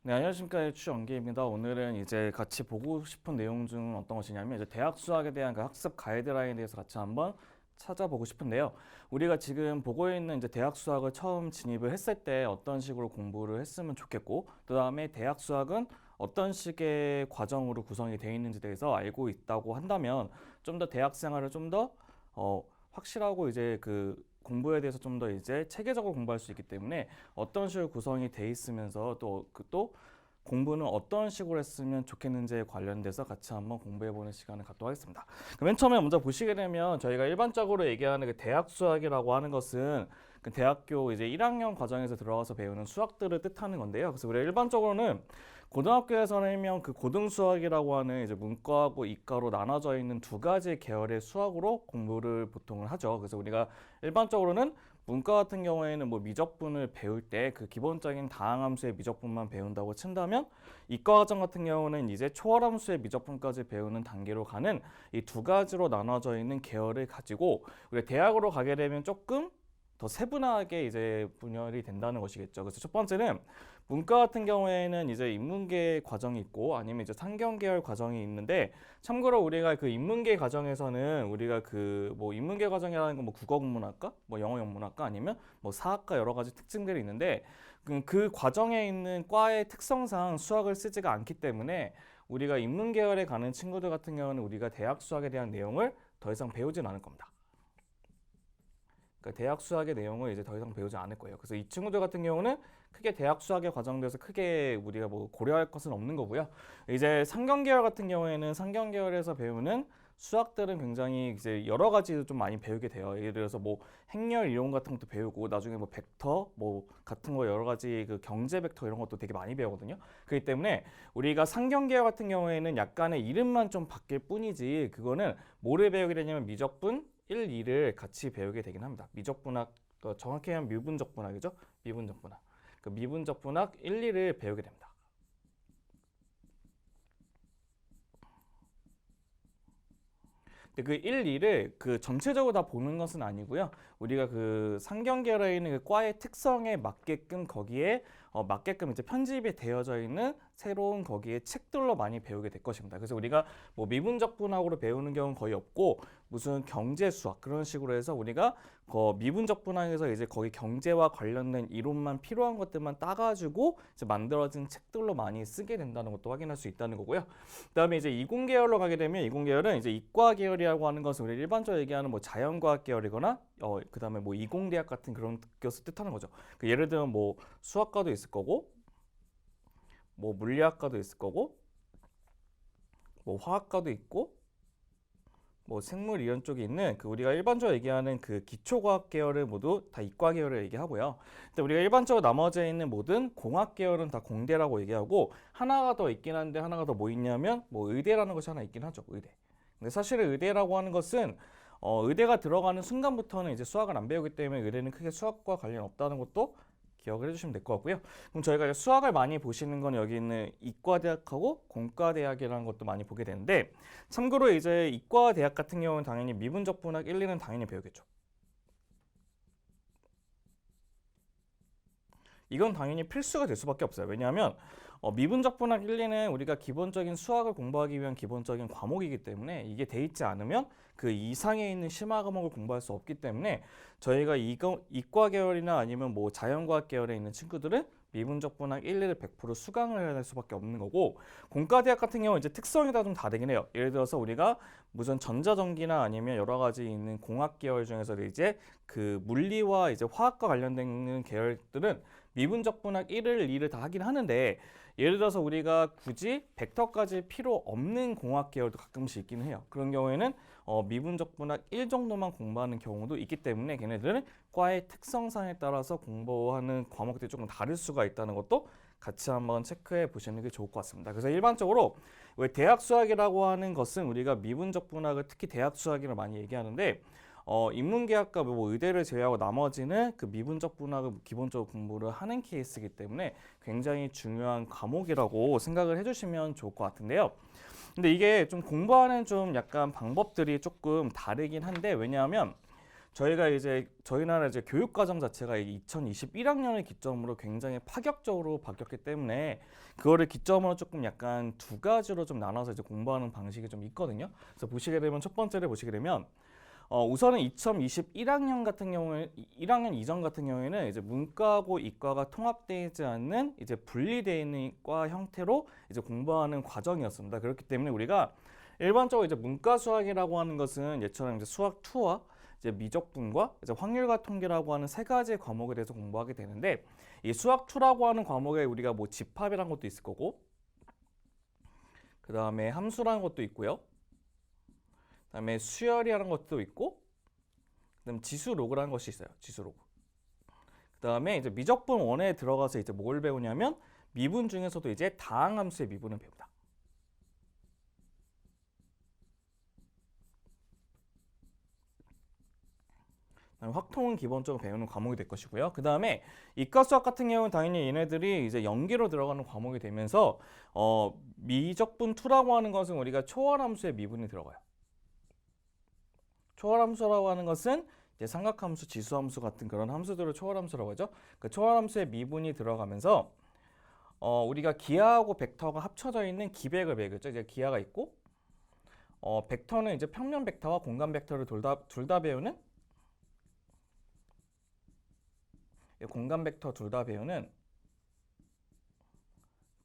네, 안녕하십니까. 추영기입니다. 오늘은 이제 같이 보고 싶은 내용 중 어떤 것이냐면 이제 대학 수학에 대한 그 학습 가이드라인에 대해서 같이 한번 찾아보고 싶은데요. 우리가 지금 보고 있는 이제 대학 수학을 처음 진입을 했을 때 어떤 식으로 공부를 했으면 좋겠고, 그다음에 대학 수학은 어떤 식의 과정으로 구성이 되어 있는지 대해서 알고 있다고 한다면 좀 더 대학 생활을 좀 더 확실하고 이제 그 공부에 대해서 좀 더 이제 체계적으로 공부할 수 있기 때문에 어떤 식으로 구성이 돼 있으면서 또 공부는 어떤 식으로 했으면 좋겠는지에 관련돼서 같이 한번 공부해보는 시간을 갖도록 하겠습니다. 그럼 맨 처음에 먼저 보시게 되면 저희가 일반적으로 얘기하는 그 대학 수학이라고 하는 것은 그 대학교 이제 1학년 과정에서 들어가서 배우는 수학들을 뜻하는 건데요. 그래서 우리가 일반적으로는 고등학교에서는 일명 그 고등수학이라고 하는 이제 문과하고 이과로 나눠져 있는 두 가지 계열의 수학으로 공부를 보통을 하죠. 그래서 우리가 일반적으로는 문과 같은 경우에는 뭐 미적분을 배울 때 그 기본적인 다항함수의 미적분만 배운다고 친다면 이과 과정 같은 경우는 이제 초월함수의 미적분까지 배우는 단계로 가는 이 두 가지로 나눠져 있는 계열을 가지고 우리 대학으로 가게 되면 조금 더 세분화하게 이제 분열이 된다는 것이겠죠. 그래서 첫 번째는 문과 같은 경우에는 이제 인문계 과정이 있고 아니면 이제 상경계열 과정이 있는데 참고로 우리가 그 인문계 과정에서는 우리가 그 뭐 인문계 과정이라는 건 뭐 국어국문학과, 뭐 영어영문학과 아니면 뭐 사학과 여러 가지 특징들이 있는데 그 과정에 있는 과의 특성상 수학을 쓰지가 않기 때문에 우리가 인문계열에 가는 친구들 같은 경우는 우리가 대학 수학에 대한 내용을 더 이상 배우진 않을 겁니다. 그러니까 대학 수학의 내용을 이제 더 이상 배우지 않을 거예요. 그래서 이 친구들 같은 경우는 크게 대학 수학에 과정돼서 크게 우리가 뭐 고려할 것은 없는 거고요. 이제 상경계열 같은 경우에는 상경계열에서 배우는 수학들은 굉장히 이제 여러 가지 좀 많이 배우게 돼요. 예를 들어서 뭐 행렬 이론 같은 것도 배우고 나중에 뭐 벡터 뭐 같은 거 여러 가지 그 경제 벡터 이런 것도 되게 많이 배우거든요. 그렇기 때문에 우리가 상경계열 같은 경우에는 약간의 이름만 좀 바뀔 뿐이지 그거는 뭐를 배우게 되냐면 미적분 1, 2를 같이 배우게 되긴 합니다. 미적분학, 정확히 하면 미분적분학이죠. 미분적분학. 그 미분적분학 1, 2를 배우게 됩니다. 근데 그 1, 2를 그 전체적으로 다 보는 것은 아니고요. 우리가 그 상경계열에 있는 그 과의 특성에 맞게끔 거기에 맞게끔 이제 편집이 되어져 있는 새로운 거기에 책들로 많이 배우게 될 것입니다. 그래서 우리가 뭐 미분적분학으로 배우는 경우는 거의 없고 무슨 경제 수학 그런 식으로 해서 우리가 미분적분학에서 이제 거기 경제와 관련된 이론만 필요한 것들만 따가지고 이제 만들어진 책들로 많이 쓰게 된다는 것도 확인할 수 있다는 거고요. 그다음에 이제 이공계열로 가게 되면 이공계열은 이제 이과 계열이라고 하는 것은 우리 일반적으로 얘기하는 뭐 자연과학 계열이거나 그다음에 뭐 이공대학 같은 그런 것을 뜻하는 거죠. 그 예를 들면 뭐 수학과도 있을 거고 뭐 물리학과도 있을 거고 뭐 화학과도 있고 뭐 생물 이런 쪽에 있는 그 우리가 일반적으로 얘기하는 그 기초과학 계열을 모두 다 이과 계열을 얘기하고요. 근데 우리가 일반적으로 나머지 있는 모든 공학 계열은 다 공대라고 얘기하고 하나가 더 있긴 한데 하나가 더 뭐 있냐면 뭐 의대라는 것이 하나 있긴 하죠. 의대. 근데 사실은 의대라고 하는 것은 의대가 들어가는 순간부터는 이제 수학을 안 배우기 때문에 의대는 크게 수학과 관련 없다는 것도 기억을 해주시면 될 것 같고요. 그럼 저희가 수학을 많이 보시는 건 여기 있는 이과대학하고 공과대학이라는 것도 많이 보게 되는데 참고로 이제 이과대학 같은 경우는 당연히 미분적분학 1, 2는 당연히 배우겠죠. 이건 당연히 필수가 될 수밖에 없어요. 왜냐하면 미분적분학 1, 2는 우리가 기본적인 수학을 공부하기 위한 기본적인 과목이기 때문에 이게 돼 있지 않으면 그 이상에 있는 심화 과목을 공부할 수 없기 때문에 저희가 이과 계열이나 아니면 뭐 자연과학 계열에 있는 친구들은 미분적분학 1, 2를 100% 수강을 해야 될 수밖에 없는 거고 공과대학 같은 경우는 이제 특성이 다 좀 다르긴 해요. 예를 들어서 우리가 무슨 전자전기나 아니면 여러 가지 있는 공학 계열 중에서도 이제 그 물리와 이제 화학과 관련된 계열들은 미분적분학 1을 2를 다 하긴 하는데 예를 들어서 우리가 굳이 벡터까지 필요 없는 공학 계열도 가끔씩 있긴 해요. 그런 경우에는 미분적분학 1 정도만 공부하는 경우도 있기 때문에 걔네들은 과의 특성상에 따라서 공부하는 과목들이 조금 다를 수가 있다는 것도 같이 한번 체크해 보시는 게 좋을 것 같습니다. 그래서 일반적으로 왜 대학 수학이라고 하는 것은 우리가 미분적분학을 특히 대학 수학이라 많이 얘기하는데 인문계학과 뭐 의대를 제외하고 나머지는 그 미분적 분학을 기본적으로 공부를 하는 케이스이기 때문에 굉장히 중요한 과목이라고 생각을 해주시면 좋을 것 같은데요. 근데 이게 좀 공부하는 좀 약간 방법들이 조금 다르긴 한데 왜냐하면 저희 나라 이제 교육 과정 자체가 2021학년을 기점으로 굉장히 파격적으로 바뀌었기 때문에 그거를 기점으로 조금 약간 두 가지로 좀 나눠서 이제 공부하는 방식이 좀 있거든요. 그래서 보시게 되면 첫 번째를 보시게 되면 우선은 2021학년 같은 경우에 1학년 이전 같은 경우에는 이제 문과하고 이과가 통합되지 않는 이제 분리되어 있는 과 형태로 이제 공부하는 과정이었습니다. 그렇기 때문에 우리가 일반적으로 이제 문과 수학이라고 하는 것은 얘처럼 이제 수학 2와 이제 미적분과 이제 확률과 통계라고 하는 세 가지 과목에 대해서 공부하게 되는데 이 수학 2라고 하는 과목에 우리가 뭐 집합이라는 것도 있을 거고 그 다음에 함수라는 것도 있고요. 그다음에 수열이라는 것도 있고, 그다음 지수 로그라는 것이 있어요. 지수 로그. 그다음에 이제 미적분 1에 들어가서 이제 뭘 배우냐면 미분 중에서도 이제 다항함수의 미분을 배웁니다. 확통은 기본적으로 배우는 과목이 될 것이고요. 그 다음에 이과 수학 같은 경우는 당연히 얘네들이 이제 연계로 들어가는 과목이 되면서 미적분 2라고 하는 것은 우리가 초월함수의 미분이 들어가요. 초월함수라고 하는 것은 이제 삼각함수, 지수함수 같은 그런 함수들을 초월함수라고 하죠. 그 초월함수의 미분이 들어가면서 우리가 기하하고 벡터가 합쳐져 있는 기백을 배우겠죠. 이제 기하가 있고 벡터는 이제 평면 벡터와 공간 벡터를 둘 다 배우는 공간 벡터 둘 다 배우는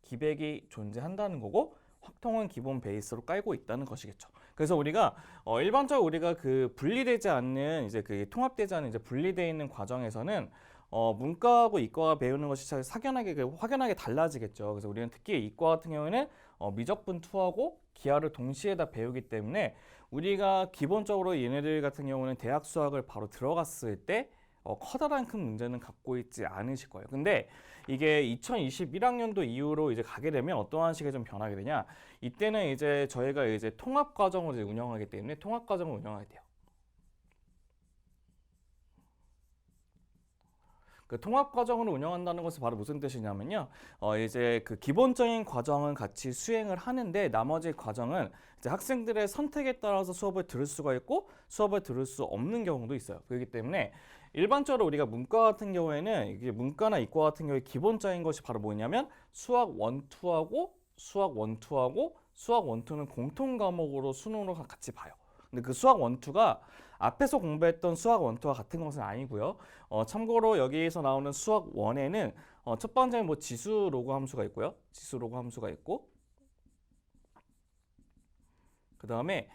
기백이 존재한다는 거고 확통은 기본 베이스로 깔고 있다는 것이겠죠. 그래서 우리가 일반적으로 우리가 그 분리되지 않는 이제 그 통합되지 않는 이제 분리되어 있는 과정에서는 문과하고 이과가 배우는 것이 확연하게 달라지겠죠. 그래서 우리는 특히 이과 같은 경우에는 미적분 2하고 기하를 동시에 다 배우기 때문에 우리가 기본적으로 얘네들 같은 경우는 대학 수학을 바로 들어갔을 때 커다란 큰 문제는 갖고 있지 않으실 거예요. 근데 이게 2021학년도 이후로 이제 가게 되면 어떠한 식의 좀 변하게 되냐? 이때는 이제 저희가 이제 통합 과정을 이제 운영하기 때문에 통합 과정을 운영하게 돼요. 그 통합 과정을 운영한다는 것은 바로 무슨 뜻이냐면요. 이제 그 기본적인 과정은 같이 수행을 하는데 나머지 과정은 이제 학생들의 선택에 따라서 수업을 들을 수가 있고 수업을 들을 수 없는 경우도 있어요. 그렇기 때문에 일반적으로 우리가 문과 같은 경우에는 이게 문과나 이과 같은 경우에 기본적인 것이 바로 뭐냐면 수학 1, 2하고 수학 1, 2하고 수학 1, 2는 공통 과목으로 수능으로 같이 봐요. 근데 그 수학 1, 2가 앞에서 공부했던 수학 1, 2와 같은 것은 아니고요. 참고로 여기에서 나오는 수학 1에는 첫 번째는 뭐 지수 로그 함수가 있고요. 지수 로그 함수가 있고 그 다음에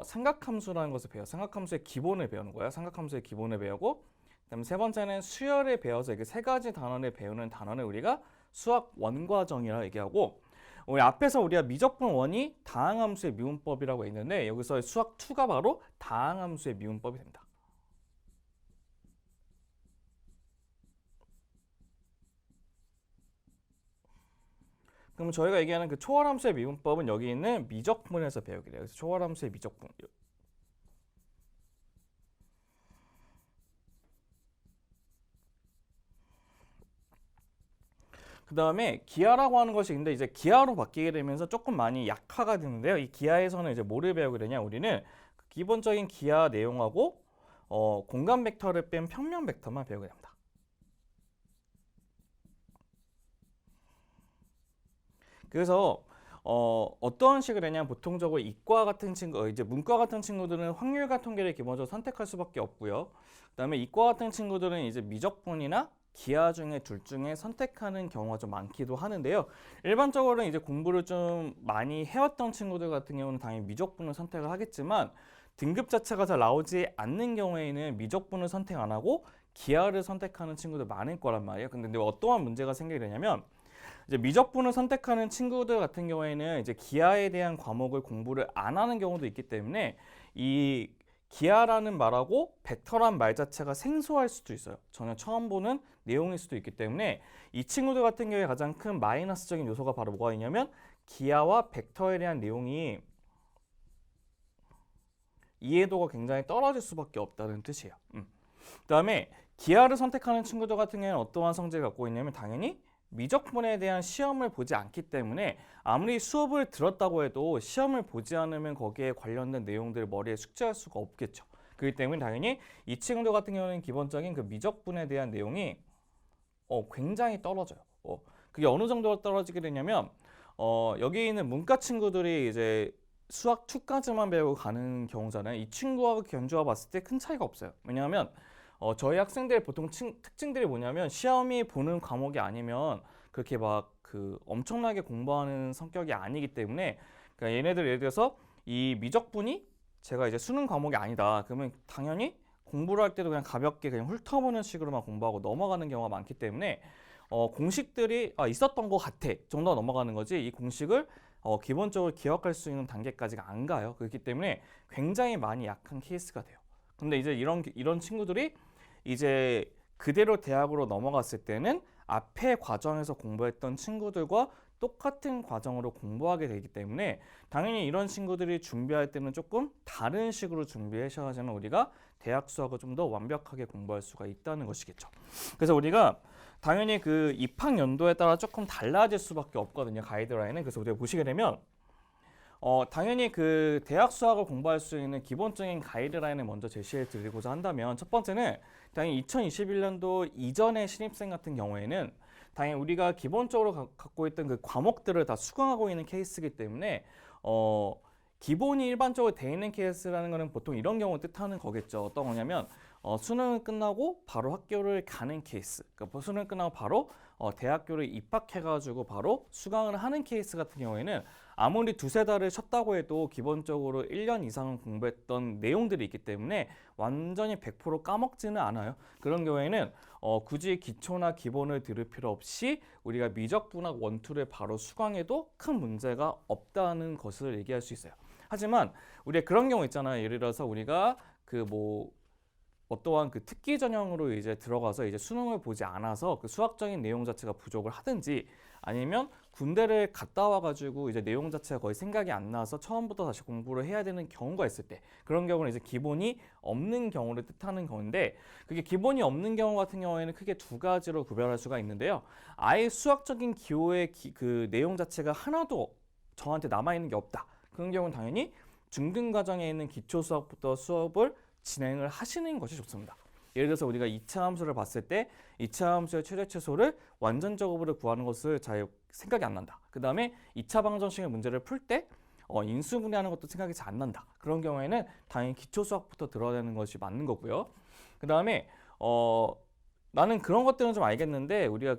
삼각함수라는 것을 배워요. 삼각함수의 기본을 배우는 거예요. 삼각함수의 기본을 배우고 그다음에 세 번째는 수열을 배워서 이게 세 가지 단원을 배우는 단원을 우리가 수학 원과정이라고 얘기하고 우리 앞에서 우리가 미적분 1이 다항함수의 미분법이라고 했는데 여기서 수학 2가 바로 다항함수의 미분법이 됩니다. 그럼 저희가 얘기하는 그 초월함수의 미분법은 여기 있는 미적분에서 배우게 돼요. 그래서 초월함수의 미적분. 그 다음에 기하라고 하는 것이 있는데 이제 기하로 바뀌게 되면서 조금 많이 약화가 되는데요. 이 기하에서는 이제 뭐를 배우게 되냐? 우리는 기본적인 기하 내용하고 공간 벡터를 뺀 평면 벡터만 배우게 됩니다. 그래서 어떤 식으로 되냐면 보통적으로 이과 같은 친구, 이제 문과 같은 친구들은 확률과 통계를 기본적으로 선택할 수밖에 없고요. 그다음에 이과 같은 친구들은 이제 미적분이나 기하 중에 둘 중에 선택하는 경우가 좀 많기도 하는데요. 일반적으로는 이제 공부를 좀 많이 해왔던 친구들 같은 경우는 당연히 미적분을 선택을 하겠지만 등급 자체가 잘 나오지 않는 경우에는 미적분을 선택 안 하고 기하를 선택하는 친구들 많을 거란 말이에요. 근데 어떠한 문제가 생기게 되냐면 이제 미적분을 선택하는 친구들 같은 경우에는 이제 기하에 대한 과목을 공부를 안 하는 경우도 있기 때문에 이 기하라는 말하고 벡터란 말 자체가 생소할 수도 있어요. 전혀 처음 보는 내용일 수도 있기 때문에 이 친구들 같은 경우에 가장 큰 마이너스적인 요소가 바로 뭐가 있냐면 기하와 벡터에 대한 내용이 이해도가 굉장히 떨어질 수밖에 없다는 뜻이에요. 그다음에 기하를 선택하는 친구들 같은 경우에는 어떠한 성질을 갖고 있냐면 당연히 미적분에 대한 시험을 보지 않기 때문에 아무리 수업을 들었다고 해도 시험을 보지 않으면 거기에 관련된 내용들을 머리에 숙지할 수가 없겠죠. 그렇기 때문에 당연히 이 친구들 같은 경우는 기본적인 그 미적분에 대한 내용이 굉장히 떨어져요. 그게 어느 정도로 떨어지게 되냐면 여기 있는 문과 친구들이 이제 수학 2까지만 배우고 가는 경우잖아요. 이 친구하고 견주어 봤을 때 큰 차이가 없어요. 왜냐하면 저희 학생들의 보통 특징들이 뭐냐면 시험이 보는 과목이 아니면 그렇게 막 그 엄청나게 공부하는 성격이 아니기 때문에 그러니까 얘네들 예를 들어서 이 미적분이 제가 이제 수능 과목이 아니다. 그러면 당연히 공부를 할 때도 그냥 가볍게 그냥 훑어보는 식으로만 공부하고 넘어가는 경우가 많기 때문에 공식들이 있었던 것 같아 정도가 넘어가는 거지 이 공식을 기본적으로 기억할 수 있는 단계까지가 안 가요. 그렇기 때문에 굉장히 많이 약한 케이스가 돼요. 근데 이제 이런 친구들이 이제 그대로 대학으로 넘어갔을 때는 앞에 과정에서 공부했던 친구들과 똑같은 과정으로 공부하게 되기 때문에 당연히 이런 친구들이 준비할 때는 조금 다른 식으로 준비하셔야지만 우리가 대학 수학을 좀 더 완벽하게 공부할 수가 있다는 것이겠죠. 그래서 우리가 당연히 그 입학 연도에 따라 조금 달라질 수밖에 없거든요. 가이드라인은. 그래서 우리가 보시게 되면 당연히 그 대학 수학을 공부할 수 있는 기본적인 가이드라인을 먼저 제시해 드리고자 한다면 첫 번째는 당연히 2021년도 이전의 신입생 같은 경우에는 당연히 우리가 기본적으로 갖고 있던 그 과목들을 다 수강하고 있는 케이스이기 때문에 기본이 일반적으로 돼 있는 케이스라는 거는 보통 이런 경우 뜻하는 거겠죠. 어떤 거냐면 수능을 끝나고 바로 학교를 가는 케이스. 그러니까 수능 끝나고 바로 대학교를 입학해가지고 바로 수강을 하는 케이스 같은 경우에는 아무리 두세 달을 쉬었다고 해도 기본적으로 1년 이상은 공부했던 내용들이 있기 때문에 완전히 100% 까먹지는 않아요. 그런 경우에는 굳이 기초나 기본을 들을 필요 없이 우리가 미적분학 원투를 바로 수강해도 큰 문제가 없다는 것을 얘기할 수 있어요. 하지만 우리가 그런 경우 있잖아요. 예를 들어서 우리가 어떠한 그 특기 전형으로 이제 들어가서 이제 수능을 보지 않아서 그 수학적인 내용 자체가 부족을 하든지 아니면 군대를 갔다 와가지고 이제 내용 자체가 거의 생각이 안 나서 처음부터 다시 공부를 해야 되는 경우가 있을 때 그런 경우는 이제 기본이 없는 경우를 뜻하는 건데 그게 기본이 없는 경우 같은 경우에는 크게 두 가지로 구별할 수가 있는데요. 아예 수학적인 기호의 그 내용 자체가 하나도 저한테 남아있는 게 없다. 그런 경우는 당연히 중등 과정에 있는 기초 수학부터 수업을 진행을 하시는 것이 좋습니다. 예를 들어서 우리가 2차 함수를 봤을 때 2차 함수의 최대 최소를 완전적으로 구하는 것을 잘 생각이 안 난다. 그 다음에 2차 방정식의 문제를 풀 때 인수분해하는 것도 생각이 잘 안 난다. 그런 경우에는 당연히 기초 수학부터 들어야 되는 것이 맞는 거고요. 그 다음에 나는 그런 것들은 좀 알겠는데 우리가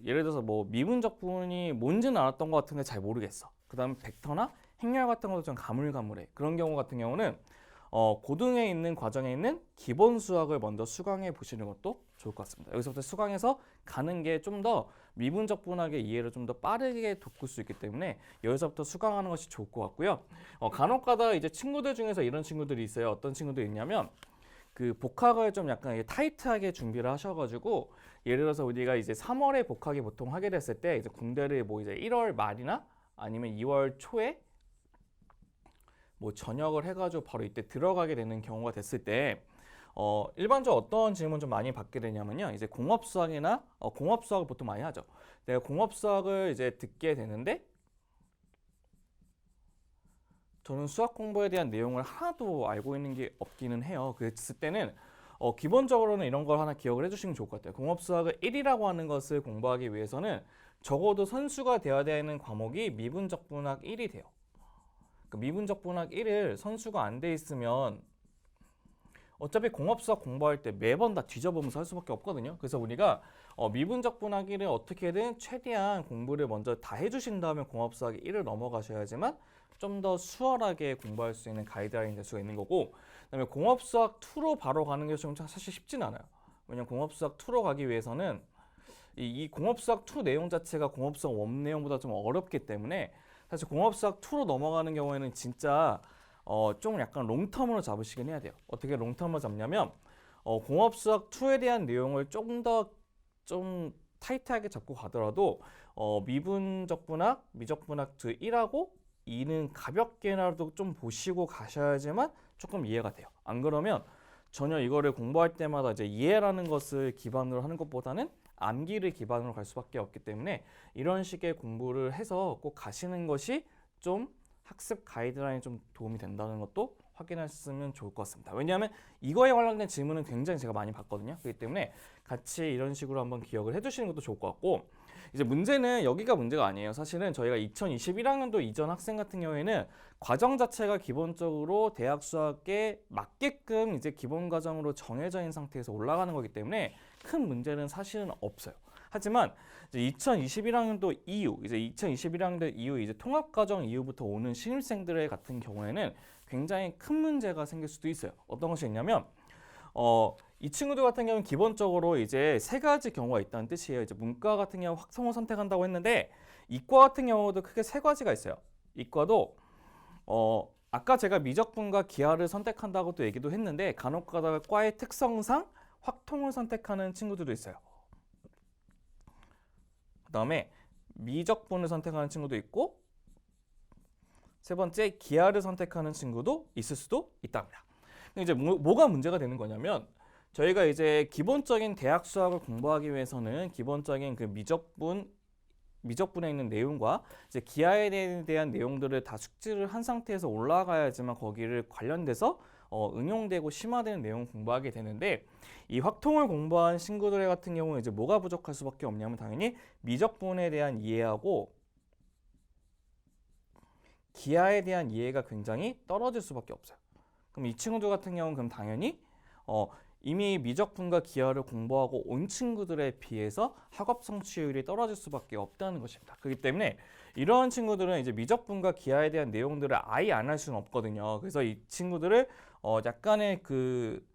예를 들어서 미분적분이 뭔지는 알았던 것 같은데 잘 모르겠어. 그 다음에 벡터나 행렬 같은 것도 좀 가물가물해. 그런 경우 같은 경우는 고등에 있는 과정에 있는 기본 수학을 먼저 수강해 보시는 것도 좋을 것 같습니다. 여기서부터 수강해서 가는 게 좀 더 미분적 분학의 이해를 좀 더 빠르게 돋굴 수 있기 때문에 여기서부터 수강하는 것이 좋을 것 같고요. 간혹가다 이제 친구들 중에서 이런 친구들이 있어요. 어떤 친구들이 있냐면 그 복학을 좀 약간 타이트하게 준비를 하셔가지고 예를 들어서 우리가 이제 3월에 복학이 보통 하게 됐을 때 이제 군대를 이제 1월 말이나 아니면 2월 초에 전역을 해가지고 바로 이때 들어가게 되는 경우가 됐을 때 일반적으로 어떤 질문 좀 많이 받게 되냐면요. 이제 공업수학이나 공업수학을 보통 많이 하죠. 내가 공업수학을 이제 듣게 되는데 저는 수학 공부에 대한 내용을 하나도 알고 있는 게 없기는 해요. 그랬을 때는 기본적으로는 이런 걸 하나 기억을 해주시면 좋을 것 같아요. 공업수학을 1이라고 하는 것을 공부하기 위해서는 적어도 선수가 되어야 되는 과목이 미분적분학 1이 돼요. 미분적분학 1을 선수가 안 돼 있으면 어차피 공업수학 공부할 때 매번 다 뒤져보면서 할 수밖에 없거든요. 그래서 우리가 미분적분학 1을 어떻게든 최대한 공부를 먼저 다 해주신 다음에 공업수학 1을 넘어가셔야지만 좀 더 수월하게 공부할 수 있는 가이드라인이 될 수가 있는 거고 그다음에 공업수학 2로 바로 가는 게 좀 사실 쉽진 않아요. 왜냐면 공업수학 2로 가기 위해서는 이 공업수학 2 내용 자체가 공업수학 1 내용보다 좀 어렵기 때문에 사실 공업수학 2로 넘어가는 경우에는 진짜 좀 약간 롱텀으로 잡으시긴 해야 돼요. 어떻게 롱텀으로 잡냐면 공업수학 2에 대한 내용을 조금 더 좀 타이트하게 잡고 가더라도 미분적분학, 미적분학 1하고 2는 가볍게라도 좀 보시고 가셔야지만 조금 이해가 돼요. 안 그러면 전혀 이거를 공부할 때마다 이제 이해라는 것을 기반으로 하는 것보다는 암기를 기반으로 갈 수밖에 없기 때문에 이런 식의 공부를 해서 꼭 가시는 것이 좀 학습 가이드라인에 좀 도움이 된다는 것도 확인하셨으면 좋을 것 같습니다. 왜냐하면 이거에 관련된 질문은 굉장히 제가 많이 봤거든요. 그렇기 때문에 같이 이런 식으로 한번 기억을 해두시는 것도 좋을 것 같고, 이제 문제는 여기가 문제가 아니에요. 사실은 저희가 2021학년도 이전 학생 같은 경우에는 과정 자체가 기본적으로 대학 수학에 맞게끔 이제 기본 과정으로 정해져 있는 상태에서 올라가는 거기 때문에 큰 문제는 사실은 없어요. 하지만 이제 2021학년도 이후, 이제 2021학년도 이후 이제 통합과정 이후부터 오는 신입생들 같은 경우에는 굉장히 큰 문제가 생길 수도 있어요. 어떤 것이 있냐면, 이 친구들 같은 경우는 기본적으로 이제 세 가지 경우가 있다는 뜻이에요. 이제 문과 같은 경우 확성을 선택한다고 했는데, 이과 같은 경우도 크게 세 가지가 있어요. 이과도 아까 제가 미적분과 기하를 선택한다고 또 얘기도 했는데, 간혹 가다가 과의 특성상 확통을 선택하는 친구들도 있어요. 그 다음에 미적분을 선택하는 친구도 있고, 세 번째 기하를 선택하는 친구도 있을 수도 있답니다. 이제 뭐가 문제가 되는 거냐면, 저희가 이제 기본적인 대학 수학을 공부하기 위해서는 기본적인 그 미적분에 있는 내용과 이제 기하에 대한 내용들을 다 숙지를 한 상태에서 올라가야지만 거기를 관련돼서 응용되고 심화되는 내용을 공부하게 되는데, 이 확통을 공부한 친구들 같은 경우는 이제 뭐가 부족할 수밖에 없냐면 당연히 미적분에 대한 이해하고 기하에 대한 이해가 굉장히 떨어질 수밖에 없어요. 그럼 이 친구들 같은 경우는 그럼 당연히 이미 미적분과 기하를 공부하고 온 친구들에 비해서 학업 성취율이 떨어질 수밖에 없다는 것입니다. 그렇기 때문에 이러한 친구들은 이제 미적분과 기하에 대한 내용들을 아예 안 할 수는 없거든요. 그래서 이 친구들을 약간의 그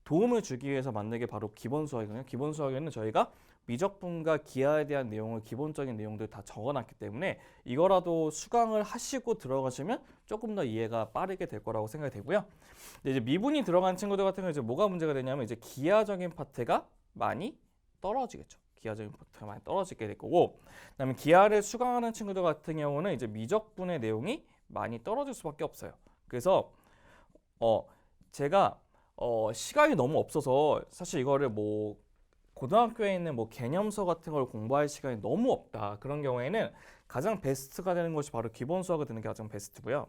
도움을 주기 위해서 만든 게 바로 기본 수학이거든요. 기본 수학에는 저희가 미적분과 기하에 대한 내용을 기본적인 내용들 다 적어놨기 때문에 이거라도 수강을 하시고 들어가시면 조금 더 이해가 빠르게 될 거라고 생각이 되고요. 이제 미분이 들어간 친구들 같은 경우 이제 뭐가 문제가 되냐면 이제 기하적인 파트가 많이 떨어지겠죠. 기하적인 파트가 많이 떨어지게 될 거고, 그다음에 기하를 수강하는 친구들 같은 경우는 이제 미적분의 내용이 많이 떨어질 수밖에 없어요. 그래서 제가 시간이 너무 없어서 사실 이거를 뭐 고등학교에 있는 뭐 개념서 같은 걸 공부할 시간이 너무 없다. 그런 경우에는 가장 베스트가 되는 것이 바로 기본 수학을 듣는 게 가장 베스트고요.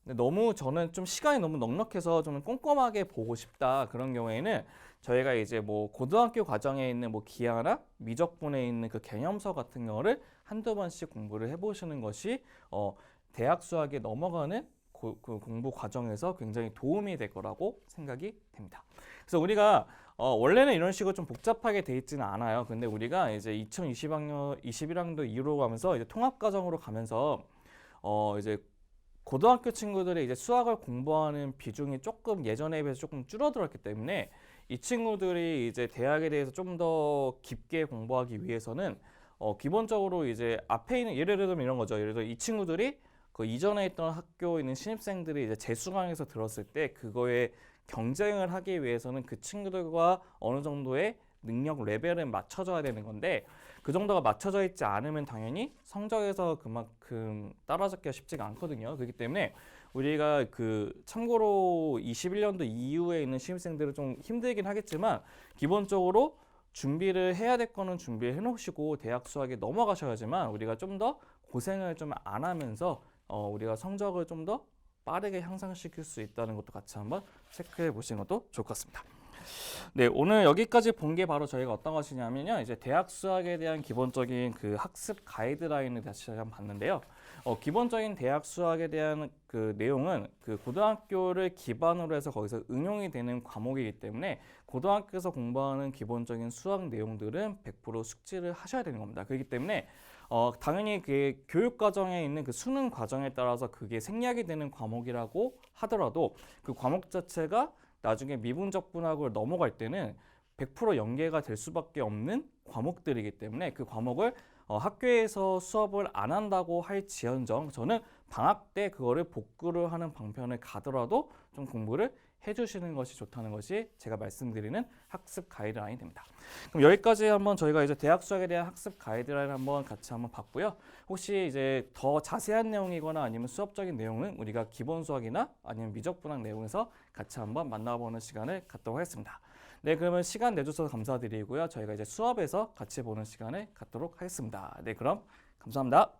근데 너무 저는 좀 시간이 너무 넉넉해서 좀 꼼꼼하게 보고 싶다. 그런 경우에는 저희가 이제 뭐 고등학교 과정에 있는 뭐 기하나 미적분에 있는 그 개념서 같은 거를 한두 번씩 공부를 해보시는 것이 대학 수학에 넘어가는 그 공부 과정에서 굉장히 도움이 될 거라고 생각이 됩니다. 그래서 우리가 원래는 이런 식으로 좀 복잡하게 돼 있지는 않아요. 근데 우리가 이제 21학년 이후로 가면서 이제 통합 과정으로 가면서 이제 고등학교 친구들이 이제 수학을 공부하는 비중이 조금 예전에 비해서 조금 줄어들었기 때문에 이 친구들이 이제 대학에 대해서 좀 더 깊게 공부하기 위해서는 기본적으로 이제 앞에 있는 예를 들면 이런 거죠. 예를 들어 이 친구들이 그 이전에 있던 학교에 있는 신입생들이 이제 재수강해서 들었을 때 그거에 경쟁을 하기 위해서는 그 친구들과 어느 정도의 능력 레벨은 맞춰져야 되는 건데, 그 정도가 맞춰져 있지 않으면 당연히 성적에서 그만큼 따라잡기가 쉽지가 않거든요. 그렇기 때문에 우리가 그 참고로 21년도 이후에 있는 신입생들은 좀 힘들긴 하겠지만 기본적으로 준비를 해야 될 거는 준비해 놓으시고 대학 수학에 넘어가셔야지만 우리가 좀 더 고생을 좀 안 하면서 우리가 성적을 좀 더 빠르게 향상시킬 수 있다는 것도 같이 한번 체크해 보시는 것도 좋을 것 같습니다. 네, 오늘 여기까지 본 게 바로 저희가 어떤 것이냐면요, 이제 대학 수학에 대한 기본적인 그 학습 가이드라인을 다시 한번 봤는데요. 기본적인 대학 수학에 대한 그 내용은 그 고등학교를 기반으로 해서 거기서 응용이 되는 과목이기 때문에 고등학교에서 공부하는 기본적인 수학 내용들은 100% 숙지를 하셔야 되는 겁니다. 그렇기 때문에 당연히 그 교육 과정에 있는 그 수능 과정에 따라서 그게 생략이 되는 과목이라고 하더라도 그 과목 자체가 나중에 미분적분학을 넘어갈 때는 100% 연계가 될 수밖에 없는 과목들이기 때문에 그 과목을 학교에서 수업을 안 한다고 할지언정 저는 방학 때 그거를 복구를 하는 방편을 가더라도 좀 공부를 해주시는 것이 좋다는 것이 제가 말씀드리는 학습 가이드라인이 됩니다. 그럼 여기까지 한번 저희가 이제 대학 수학에 대한 학습 가이드라인 한번 같이 한번 봤고요. 혹시 이제 더 자세한 내용이거나 아니면 수업적인 내용은 우리가 기본 수학이나 아니면 미적분학 내용에서 같이 한번 만나보는 시간을 갖도록 하겠습니다. 네, 그러면 시간 내주셔서 감사드리고요. 저희가 이제 수업에서 같이 보는 시간을 갖도록 하겠습니다. 네, 그럼 감사합니다.